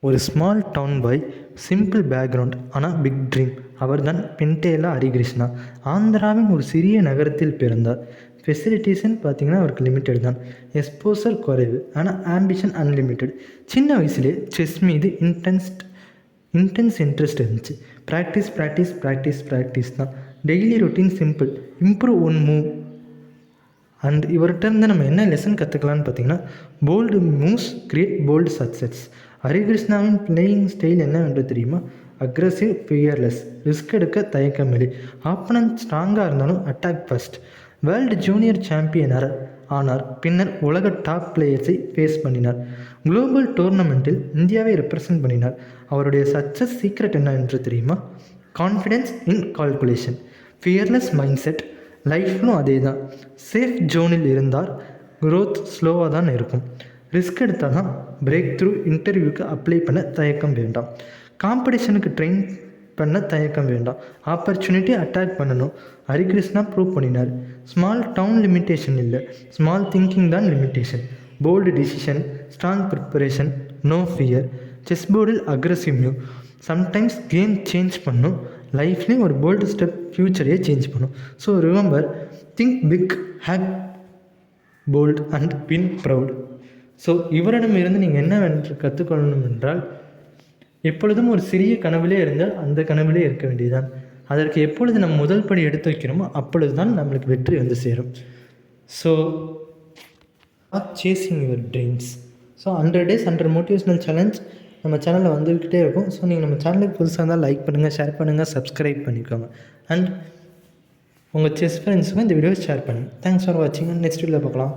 ஒரு small town பாய், simple background, ஆனால் big dream. அவர்தான் பென்டேலா ஹரிகிருஷ்ணா. ஆந்திராவின் ஒரு சிறிய நகரத்தில் பிறந்தார். ஃபெசிலிட்டிஸ்ன்னு பார்த்தீங்கன்னா அவருக்கு லிமிட்டட் தான். எக்ஸ்போசர் குறைவு, ஆனால் ஆம்பிஷன் அன்லிமிட்டெட். சின்ன வயசுலேயே செஸ் மீது இன்டென்ஸ் இன்ட்ரெஸ்ட் இருந்துச்சு. ப்ராக்டிஸ் ப்ராக்டிஸ் ப்ராக்டிஸ் ப்ராக்டிஸ் தான். Daily routine simple, improve one move. And இவர்கிட்ட இருந்து நம்ம என்ன லெசன் கற்றுக்கலான்னு பார்த்தீங்கன்னா, bold moves create bold success. ஹரிகிருஷ்ணாவின் பிளேயிங் ஸ்டைல் என்னவென்று தெரியுமா? அக்ரஸிவ், ஃபியர்லெஸ், ரிஸ்க் எடுக்க தயக்கமில்லை. ஆப்பனன்ட் ஸ்ட்ராங்காக இருந்தாலும் அட்டாக் ஃபர்ஸ்ட். வேர்ல்டு ஜூனியர் சாம்பியனர் ஆனார். பின்னர் உலக டாப் பிளேயர்ஸை ஃபேஸ் பண்ணினார். குளோபல் டோர்னமெண்ட்டில் இந்தியாவை ரெப்ரசன்ட் பண்ணினார். அவருடைய சக்ஸஸ் சீக்ரெட் என்ன என்று தெரியுமா? Confidence in calculation, fearless mind set. லைஃப்லும் அதே தான். சேஃப் ஜோனில் இருந்தால் க்ரோத் ஸ்லோவாக தான் இருக்கும். ரிஸ்க் எடுத்தால் தான் பிரேக் த்ரூ. இன்டர்வியூக்கு அப்ளை பண்ண தயக்கம் வேண்டாம். காம்படிஷனுக்கு ட்ரெயின் பண்ண தயக்கம் வேண்டாம். ஆப்பர்ச்சுனிட்டி அட்டாக் பண்ணணும். ஹரிகிருஷ்ணா ப்ரூவ் பண்ணினார். ஸ்மால் டவுன் லிமிட்டேஷன் இல்லை, ஸ்மால் திங்கிங் தான் limitation. Bold decision, strong preparation, no fear. Chess போர்டில் aggressive move. Sometimes game change பண்ணும். லைஃப்லேயும் ஒரு போல்டு ஸ்டெப் ஃப்யூச்சரையே சேஞ்ச் பண்ணும். So remember, think big, act bold and win proud. So இவரிடமிருந்து நீங்கள் என்னவென்று கற்றுக்கொள்ளணும் என்றால், எப்பொழுதும் ஒரு சிறிய கனவிலே இருந்தால் அந்த கனவிலே இருக்க வேண்டியதுதான். அதற்கு எப்பொழுது நம்ம முதல் படி எடுத்து வைக்கிறோமோ அப்பொழுது தான் நம்மளுக்கு வெற்றி வந்து சேரும். So chasing your dreams. So 100 days 100 motivational challenge நம்ம சேனலில் வந்துக்கிட்டே இருக்கும். ஸோ நீங்கள் நம்ம சேனலுக்கு புதுசாக இருந்தால் லைக் பண்ணுங்கள், ஷேர் பண்ணுங்கள், சப்ஸ்கிரைப் பண்ணிக்கோங்க. அண்ட் உங்கள் செஸ் ஃப்ரெண்ட்ஸுக்கும் இந்த வீடியோவை ஷேர் பண்ணுங்கள். தேங்க்ஸ் ஃபார் வாட்சிங். நெக்ஸ்ட் வீடியோவில் பார்க்கலாம்.